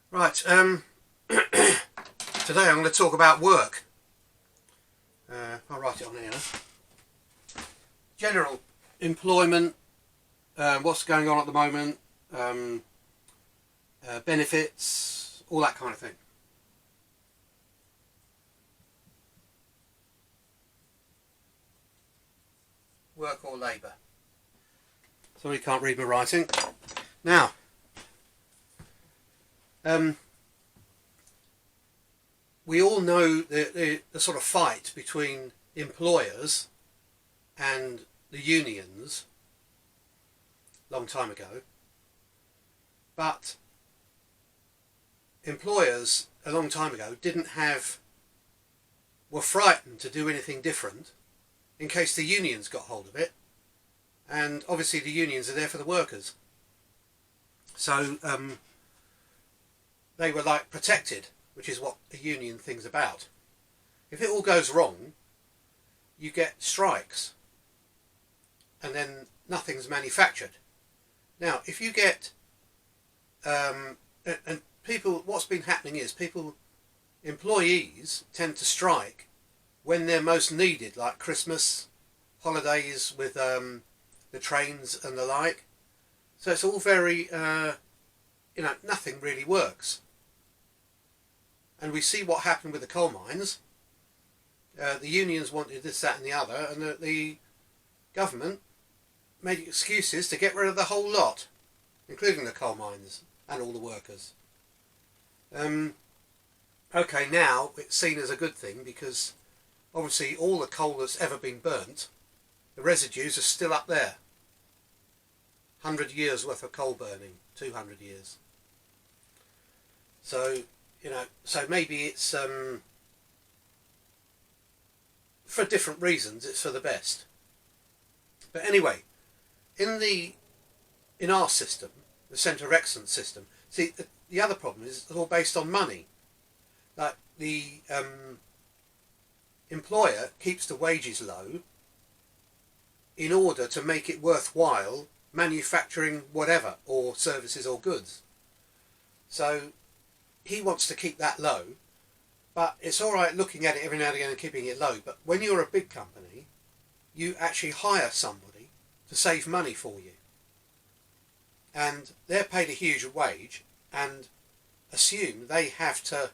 Right, today I'm going to talk about work. I'll write it on here. General employment, what's going on at the moment, benefits, all that kind of thing. Work or labour. Sorry, can't read my writing. Now, we all know the sort of fight between employers and the unions long time ago, but employers a long time ago were frightened to do anything different in case the unions got hold of it, and obviously the unions are there for the workers, so they were like protected, which is what a union thing's about. If it all goes wrong, you get strikes, and then nothing's manufactured. Now, if you get and people, what's been happening is employees tend to strike when they're most needed, like Christmas, holidays with the trains and the like. So it's all very, nothing really works. And we see what happened with the coal mines. The unions wanted this, that and the other, and the government made excuses to get rid of the whole lot, including the coal mines and all the workers. Okay, now it's seen as a good thing because obviously all the coal that's ever been burnt, the residues are still up there. 100 years worth of coal burning, 200 years. So, so maybe it's for different reasons, it's for the best. But anyway, in our system, the Centre of Excellence system, see, the other problem is it's all based on money. Like the employer keeps the wages low in order to make it worthwhile manufacturing whatever, or services or goods. So he wants to keep that low, but it's all right looking at it every now and again and keeping it low. But when you're a big company, you actually hire somebody to save money for you, and they're paid a huge wage and assume they have to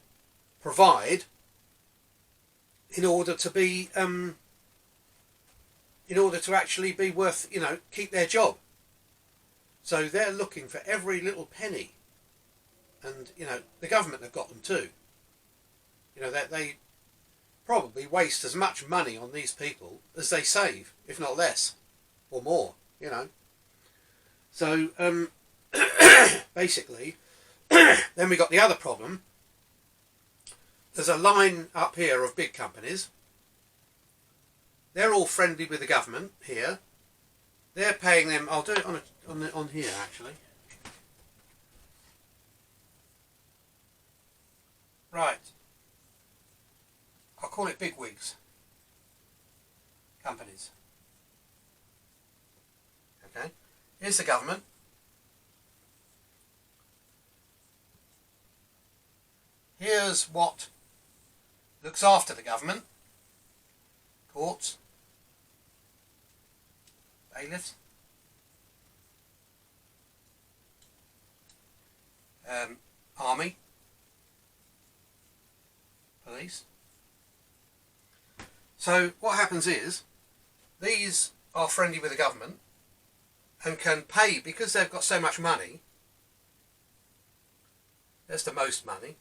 provide in order to be in order to actually be worth, keep their job. So they're looking for every little penny, and the government have got them too. They probably waste as much money on these people as they save, if not less or more. So basically, then we got the other problem. There's a line up here of big companies. They're all friendly with the government here. They're paying them. I'll do it on here actually. Right. I'll call it bigwigs. Companies. Okay. Here's the government. Here's what looks after the government. Courts. Bailiffs. Army. Police. So what happens is, these are friendly with the government and can pay, because they've got so much money. That's the most money.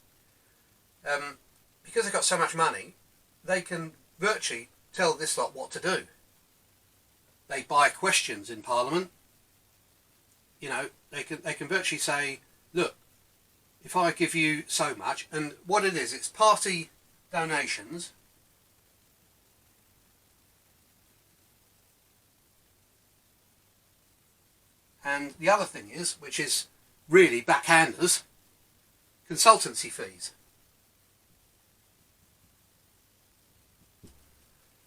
Because they've got so much money, they can virtually tell this lot what to do. They buy questions in Parliament. They can virtually say, look, if I give you so much, and what it is, it's party donations. And the other thing is, which is really backhanders, consultancy fees.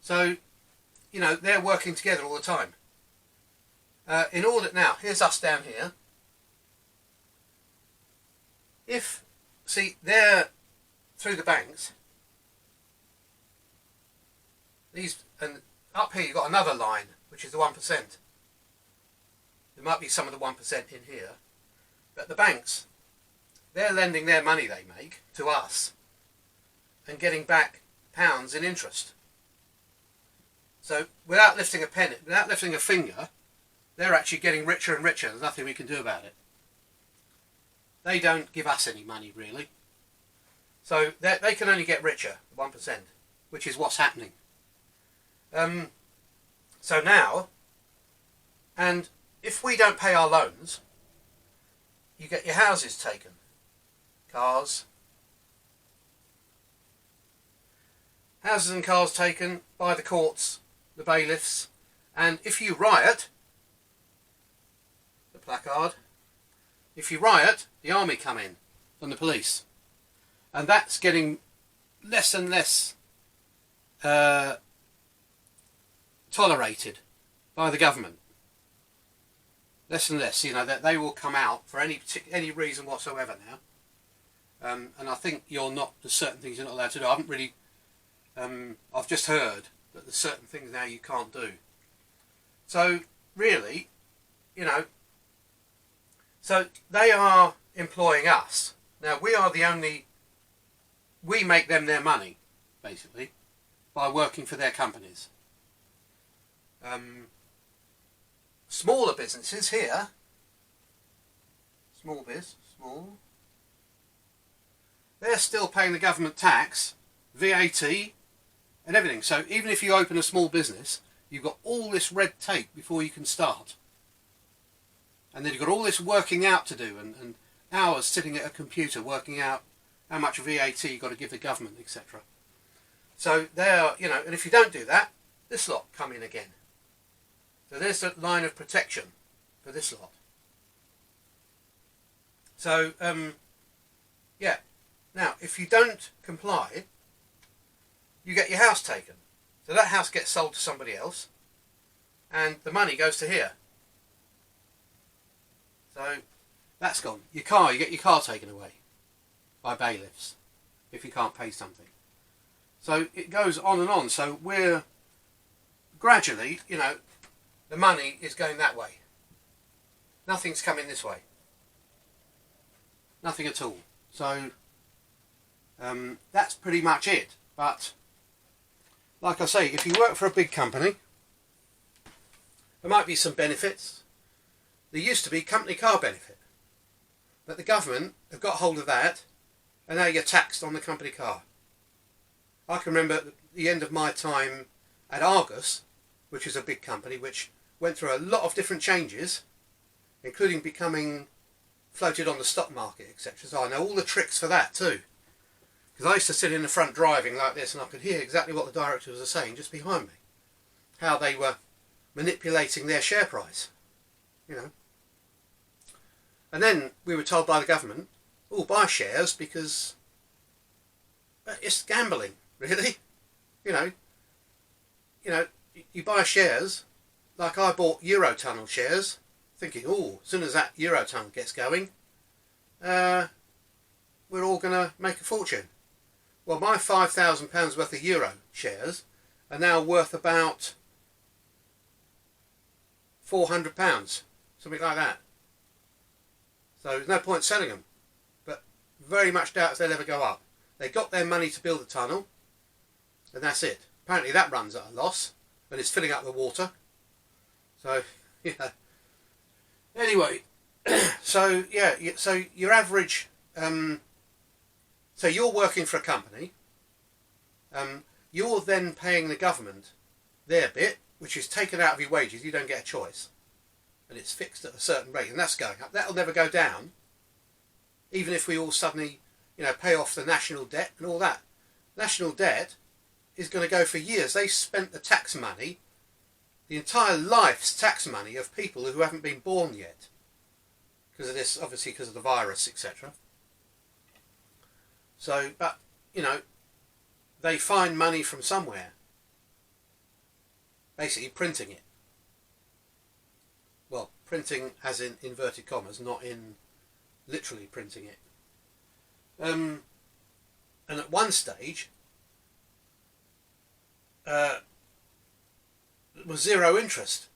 So, they're working together all the time. In order, now, here's us down here. If see, they're through the banks. These, and up here you've got another line, which is the 1%. There might be some of the 1% in here. But the banks, they're lending their money they make to us and getting back pounds in interest. So without lifting a penny, without lifting a finger, they're actually getting richer and richer. There's nothing we can do about it. They don't give us any money, really. So they can only get richer, 1%, which is what's happening. So now, and if we don't pay our loans, you get your houses taken, cars. Houses and cars taken by the courts, the bailiffs, and if you riot, the placard, if you riot, the army come in and the police. And that's getting less and less tolerated by the government. Less and less, you know, that they will come out for any reason whatsoever now. And I think there's certain things you're not allowed to do. I haven't really, I've just heard that there's certain things now you can't do. So really, you know, so they are employing us. Now we make them their money, basically, by working for their companies. Smaller businesses here, small, they're still paying the government tax, VAT, and everything. So even if you open a small business, you've got all this red tape before you can start. And then you've got all this working out to do, and hours sitting at a computer working out how much VAT you've got to give the government, etc. So they're, you know, and if you don't do that, this lot come in again. So there's a line of protection for this lot. So, yeah. Now, if you don't comply, you get your house taken. So that house gets sold to somebody else, and the money goes to here. So that's gone. Your car, you get your car taken away by bailiffs if you can't pay something. So it goes on and on. So we're gradually, you know, the money is going that way. Nothing's coming this way. Nothing at all. So that's pretty much it. But like I say, if you work for a big company, there might be some benefits. There used to be company car benefit, but the government have got hold of that, and now you're taxed on the company car. I can remember at the end of my time at Argus, which is a big company which went through a lot of different changes, including becoming floated on the stock market, etc. So I know all the tricks for that too. Because I used to sit in the front driving like this, and I could hear exactly what the directors were saying just behind me. How they were manipulating their share price, you know. And then we were told by the government, oh, buy shares because it's gambling, really. You know, you buy shares, like I bought Eurotunnel shares, thinking, oh, as soon as that Eurotunnel gets going, we're all going to make a fortune. Well, my £5,000 worth of Euro shares are now worth about £400, something like that. So there's no point selling them, but very much doubt they'll ever go up. They got their money to build the tunnel, and that's it. Apparently that runs at a loss, and it's filling up the water. So, yeah. Anyway, so, yeah, so your average, so you're working for a company, you're then paying the government their bit, which is taken out of your wages. You don't get a choice. And it's fixed at a certain rate, and that's going up. That'll never go down, even if we all suddenly, you know, pay off the national debt and all that. National debt is going to go for years. They spent the tax money, the entire life's tax money of people who haven't been born yet, because of this, obviously because of the virus, etc. So, but, you know, they find money from somewhere, basically printing it. Well, printing as in inverted commas, not in literally printing it. And at one stage, it was zero interest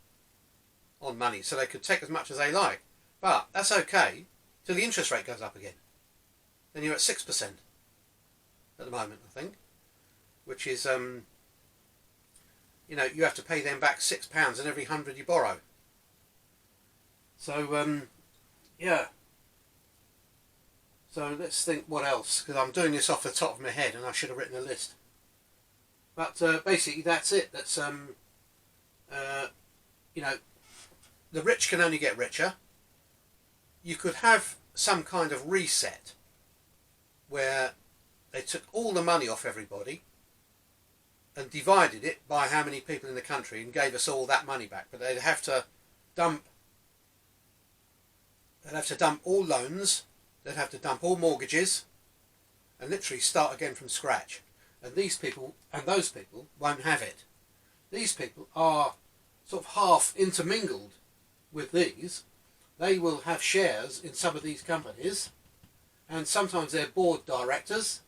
on money, so they could take as much as they like. But that's okay till the interest rate goes up again. Then you're at 6% at the moment, I think, which is you know, you have to pay them back £6 in every 100 you borrow. So yeah. So let's think what else, because I'm doing this off the top of my head and I should have written a list. But basically that's it. That's you know, the rich can only get richer. You could have some kind of reset where they took all the money off everybody and divided it by how many people in the country and gave us all that money back. But they'd have to dump all loans, they'd have to dump all mortgages and literally start again from scratch. And these people and those people won't have it. These people are sort of half intermingled with these. They will have shares in some of these companies, and sometimes they're board directors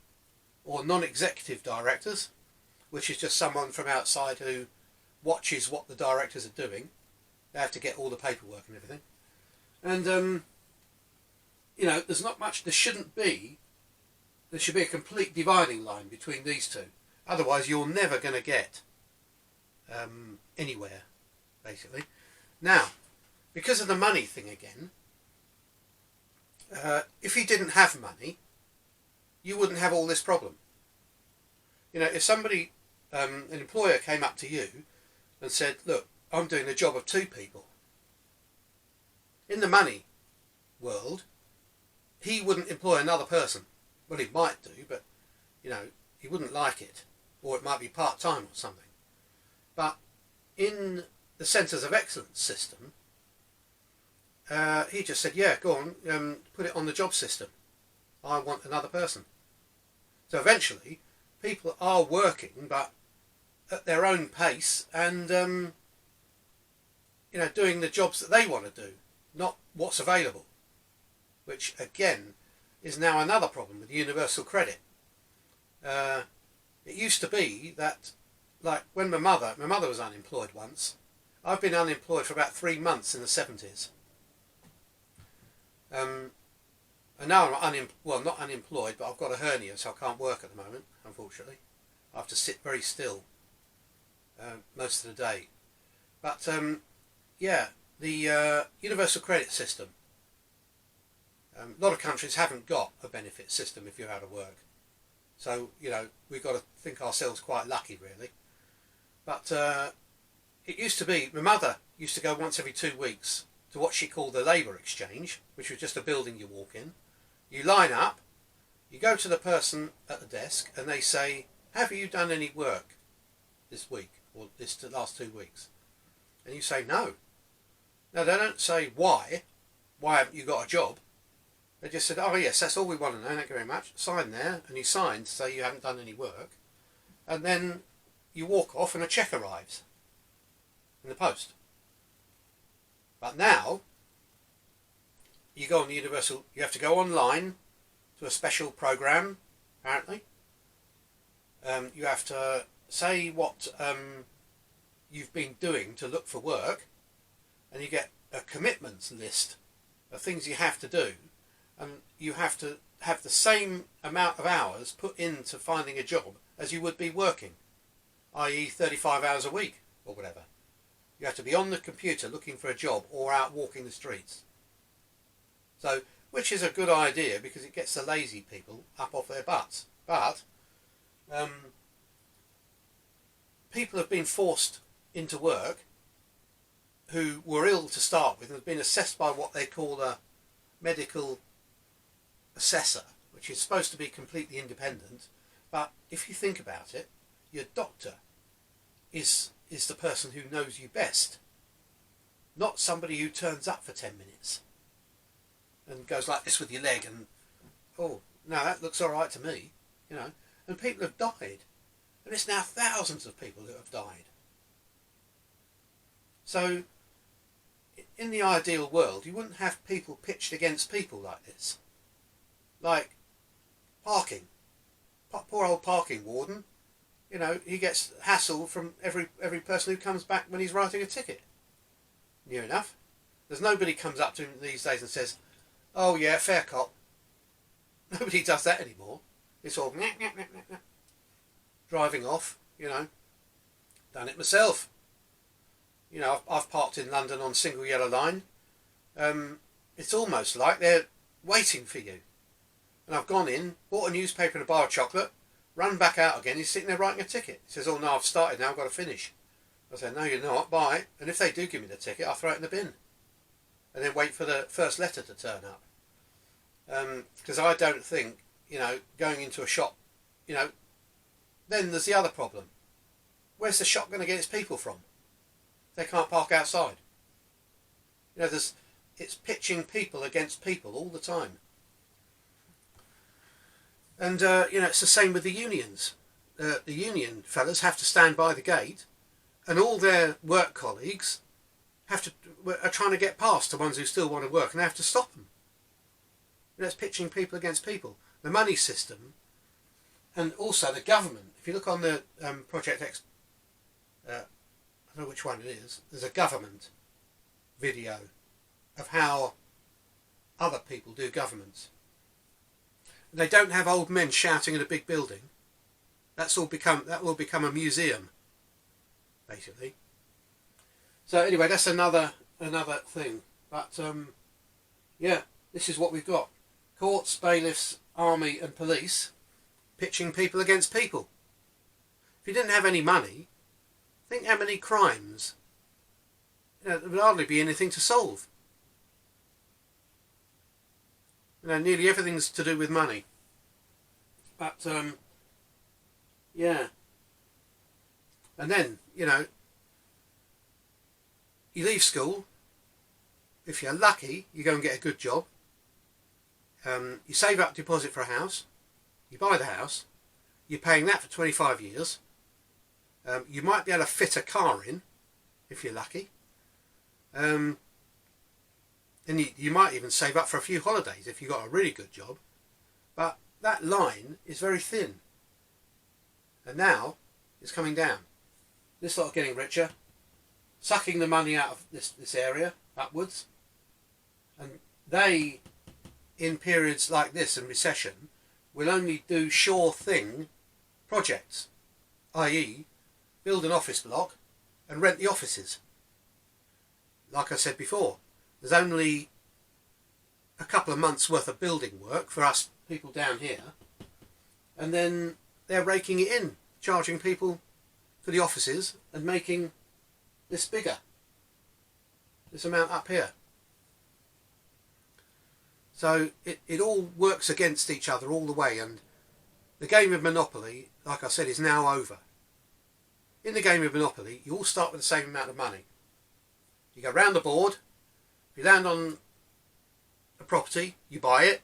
or non-executive directors, which is just someone from outside who watches what the directors are doing. They have to get all the paperwork and everything. And you know, there's not much, there should be a complete dividing line between these two. Otherwise you're never going to get anywhere, basically. Now, because of the money thing again, if you didn't have money, you wouldn't have all this problem. You know, if somebody, an employer came up to you and said, look, I'm doing the job of 2 people. In the money world, he wouldn't employ another person. Well, he might do, but, you know, he wouldn't like it. Or it might be part-time or something. But in the Centres of Excellence system, he just said, yeah, go on, put it on the job system. I want another person. So eventually, people are working, but at their own pace and, you know, doing the jobs that they want to do, not what's available. Which, again, is now another problem with universal credit. It used to be that, like, when my mother was unemployed once. I've been unemployed for about 3 months in the 70s. And now I'm not unemployed, but I've got a hernia, so I can't work at the moment, unfortunately. I have to sit very still most of the day. But, yeah, the universal credit system. A lot of countries haven't got a benefit system if you're out of work. So, you know, we've got to think ourselves quite lucky, really. But it used to be, my mother used to go once every 2 weeks to what she called the labour exchange, which was just a building you walk in. You line up, you go to the person at the desk, and they say, have you done any work this week, or this last 2 weeks? And you say, no. Now, they don't say, why haven't you got a job? They just said, oh yes, that's all we want to know, thank you very much. Sign there, and you sign to say you haven't done any work. And then you walk off and a cheque arrives in the post. But now, you go on the universal, you have to go online to a special program, apparently. You have to say what you've been doing to look for work, and you get a commitments list of things you have to do. And you have to have the same amount of hours put into finding a job as you would be working, i.e. 35 hours a week or whatever. You have to be on the computer looking for a job or out walking the streets. So, which is a good idea because it gets the lazy people up off their butts. But people have been forced into work who were ill to start with and have been assessed by what they call a medical assessor, which is supposed to be completely independent. But if you think about it, your doctor is the person who knows you best, not somebody who turns up for 10 minutes and goes like this with your leg and, oh, no, that looks all right to me, you know. And people have died, and it's now thousands of people who have died. So in the ideal world, you wouldn't have people pitched against people like this. Like, Parking. Poor old parking warden. You know, he gets hassle from every person who comes back when he's writing a ticket. Near enough. There's nobody comes up to him these days and says, "Oh yeah, fair cop." Nobody does that anymore. It's all driving off, you know. Done it myself. You know, I've parked in London on single yellow line. It's almost like they're waiting for you. And I've gone in, bought a newspaper and a bar of chocolate, run back out again. He's sitting there writing a ticket. He says, "Oh no, I've started now, I've got to finish." I said, "No, you're not. Bye." And if they do give me the ticket, I'll throw it in the bin. And then wait for the first letter to turn up. Because I don't think, you know, going into a shop, you know, then there's the other problem. Where's the shop going to get its people from? They can't park outside. You know, it's pitching people against people all the time. And, you know, it's the same with the unions. The union fellas have to stand by the gate, and all their work colleagues are trying to get past the ones who still want to work, and they have to stop them. You know, it's pitching people against people. The money system, and also the government. If you look on the Project X, I don't know which one it is, there's a government video of how other people do governments. They don't have old men shouting in a big building. That will become a museum, basically. So anyway, that's another thing. But yeah, this is what we've got: courts, bailiffs, army, and police pitching people against people. If you didn't have any money, think how many crimes. You know, there would hardly be anything to solve. You know, nearly everything's to do with money. But yeah. And then, you know, you leave school. If you're lucky, you go and get a good job. You save up a deposit for a house. You buy the house. You're paying that for 25 years. You might be able to fit a car in, if you're lucky. And you might even save up for a few holidays if you've got a really good job. But that line is very thin. And now it's coming down. This lot are getting richer, sucking the money out of this area upwards. And they, in periods like this and recession, will only do sure thing projects, i.e. build an office block and rent the offices. Like I said before, there's only a couple of months worth of building work for us people down here, and then they're raking it in, charging people for the offices and making this bigger, this amount up here. So it all works against each other all the way, and the game of Monopoly, like I said, is now over. In the game of Monopoly, you all start with the same amount of money. You go round the board. If you land on a property, you buy it.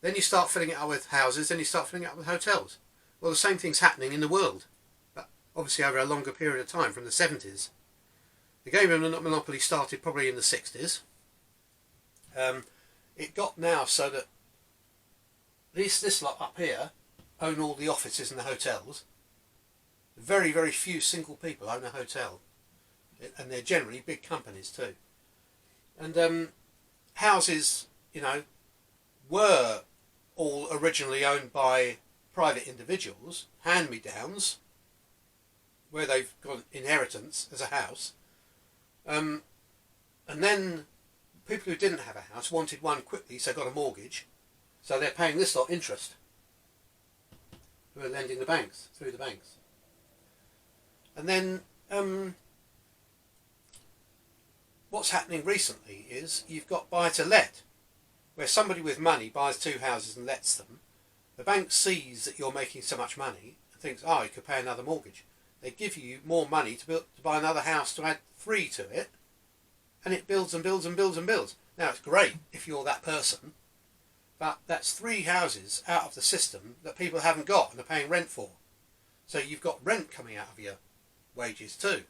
Then you start filling it up with houses. Then you start filling it up with hotels. Well, the same thing's happening in the world, but obviously over a longer period of time, from the 70s. The game of Monopoly started probably in the 60s. It got now so that this lot up here own all the offices and the hotels. Very, very few single people own a hotel. And they're generally big companies too. And houses, you know, were all originally owned by private individuals, hand-me-downs, where they've got inheritance as a house. And then people who didn't have a house wanted one quickly, so got a mortgage. So they're paying this lot interest. Who are lending the banks, through the banks. And then what's happening recently is you've got buy-to-let, where somebody with money buys two houses and lets them. The bank sees that you're making so much money and thinks, oh, you could pay another mortgage. They give you more money to buy another house to add 3 to it, and it builds and builds and builds and builds. Now, it's great if you're that person, but that's 3 houses out of the system that people haven't got and are paying rent for. So you've got rent coming out of your wages too.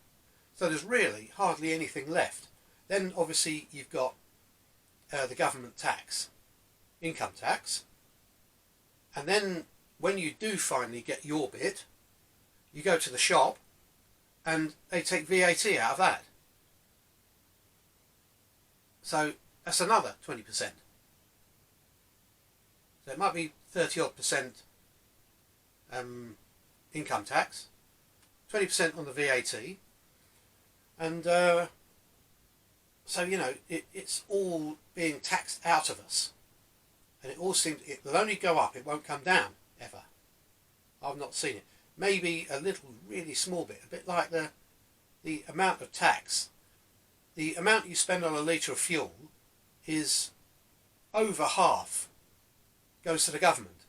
So there's really hardly anything left. Then obviously you've got the government tax, income tax, And then when you do finally get your bit, you go to the shop and they take VAT out of that. So that's another 20%. So it might be 30-odd% income tax, 20% on the VAT, and so, you know, it's all being taxed out of us. And it all seems, it will only go up, it won't come down, ever. I've not seen it. Maybe a little, really small bit, a bit like the amount of tax. The amount you spend on a litre of fuel is over half goes to the government,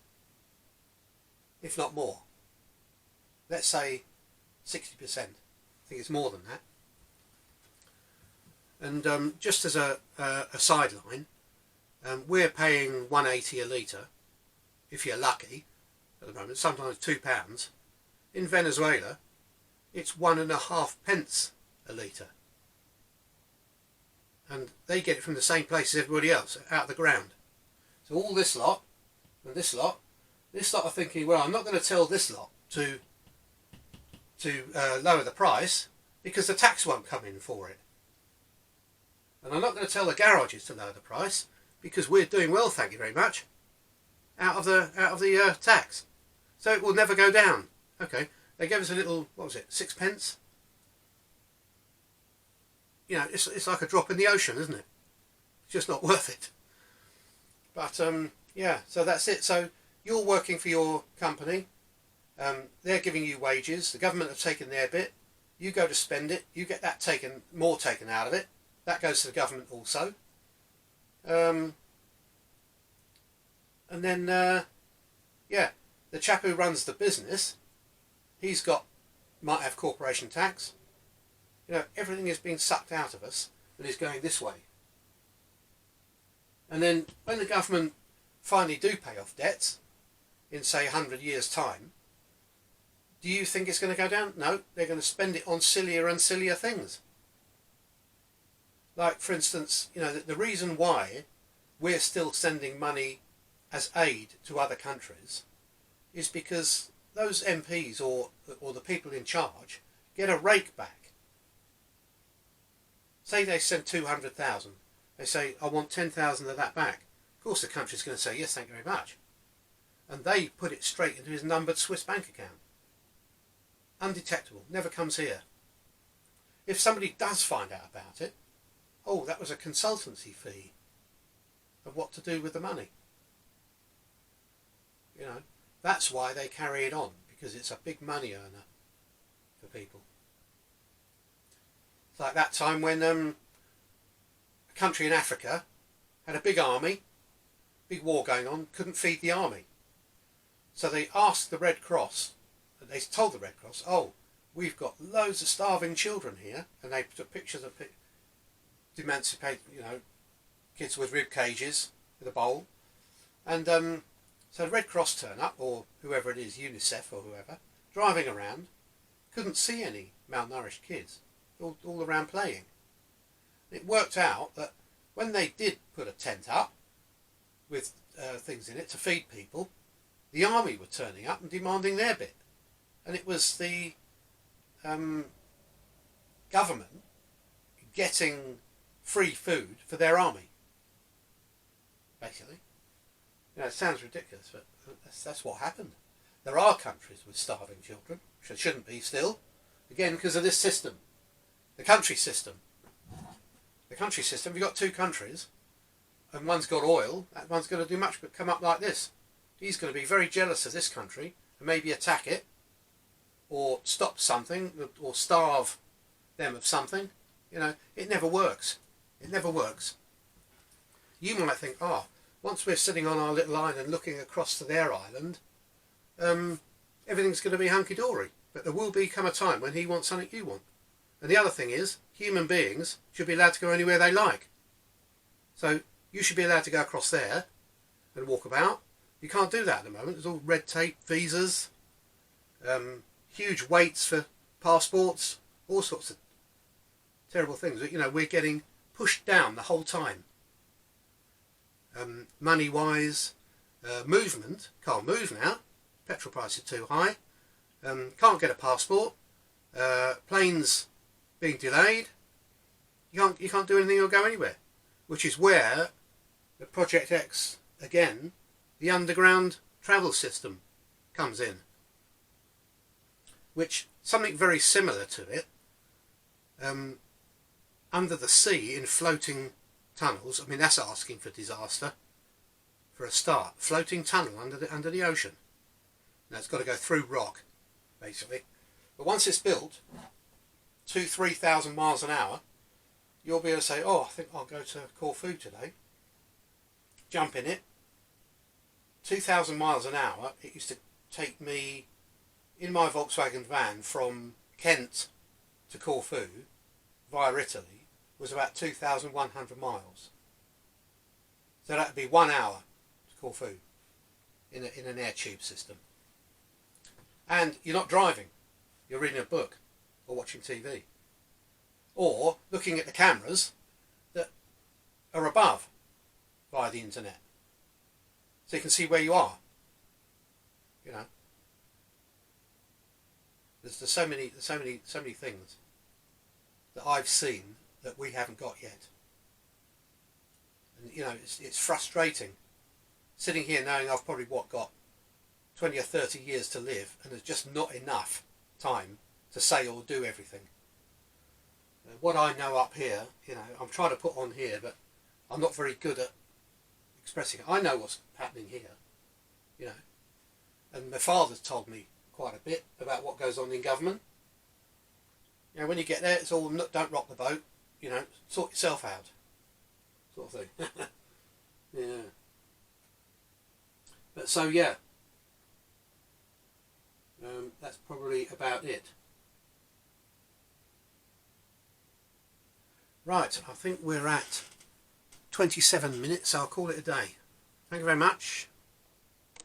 if not more. Let's say 60%. I think it's more than that. And just as a sideline, we're paying £1.80 a litre, if you're lucky, at the moment, sometimes £2. In Venezuela, it's 1.5 pence a litre. And they get it from the same place as everybody else, out of the ground. So all this lot, and this lot are thinking, well, I'm not going to tell this lot to lower the price, because the tax won't come in for it. And I'm not going to tell the garages to lower the price, because we're doing well, thank you very much, out of the tax. So it will never go down. Okay, they gave us a little, what was it, 6 pence? You know, it's like a drop in the ocean, isn't it? It's just not worth it. But yeah, so that's it. So you're working for your company. They're giving you wages. The government have taken their bit. You go to spend it. You get that more taken out of it. That goes to the government also. And then, yeah, the chap who runs the business, might have corporation tax. You know, everything is being sucked out of us and is going this way. And then when the government finally do pay off debts, in say 100 years' time, do you think it's going to go down? No, they're going to spend it on sillier and sillier things. Like, for instance, you know, the reason why we're still sending money as aid to other countries is because those MPs or the people in charge get a rake back. Say they send 200,000. They say, I want 10,000 of that back. Of course the country's going to say, yes, thank you very much. And they put it straight into his numbered Swiss bank account. Undetectable, never comes here. If somebody does find out about it, oh, that was a consultancy fee of what to do with the money. You know, that's why they carry it on, because it's a big money earner for people. It's like that time when a country in Africa had a big army, big war going on, couldn't feed the army. So they asked the Red Cross, and they told the Red Cross, oh, we've got loads of starving children here, and they took pictures of emancipate, you know, kids with rib cages with a bowl, and so the Red Cross turn up, or whoever it is, UNICEF or whoever, driving around, couldn't see any malnourished kids, all around playing. It worked out that when they did put a tent up with things in it to feed people, the army were turning up and demanding their bit, and it was the government getting free food for their army, basically. You know, it sounds ridiculous, but that's what happened. There are countries with starving children, which shouldn't be still, again because of this system, the country system. The country system, you've got two countries, and one's got oil, that one's going to do much but come up like this. He's going to be very jealous of this country and maybe attack it, or stop something, or starve them of something. You know, it never works. It never works. You might think, oh, once we're sitting on our little island looking across to their island, everything's going to be hunky-dory. But there will come a time when he wants something you want. And the other thing is, human beings should be allowed to go anywhere they like. So you should be allowed to go across there and walk about. You can't do that at the moment. There's all red tape, visas, huge waits for passports, all sorts of terrible things. You know, we're getting pushed down the whole time. Money-wise, movement. Can't move now. Petrol price is too high. Can't get a passport. Planes being delayed. You can't do anything or go anywhere. Which is where the Project X, again, the underground travel system comes in. Which, something very similar to it, under the sea in floating tunnels. I mean, that's asking for disaster for a start. Floating tunnel under the ocean. Now it's got to go through rock, basically. But once it's built, 2,000–3,000 miles an hour, you'll be able to say, oh, I think I'll go to Corfu today. Jump in it. 2,000 miles an hour. It used to take me, in my Volkswagen van, from Kent to Corfu, via Italy, was about 2,100 miles. So that would be 1 hour to Corfu in an air tube system. And you're not driving. You're reading a book or watching TV. Or looking at the cameras that are above via the internet. So you can see where you are. You know. There's so many things that I've seen that we haven't got yet. And you know, it's frustrating sitting here knowing I've probably got 20 or 30 years to live, and there's just not enough time to say or do everything. What I know up here, you know, I'm trying to put on here, but I'm not very good at expressing it. I know what's happening here, you know, and my father's told me quite a bit about what goes on in government. You know, when you get there, it's all don't rock the boat, you know, sort yourself out, sort of thing. Yeah. But so yeah, that's probably about it. Right, I think we're at 27 minutes. I'll call it a day. Thank you very much.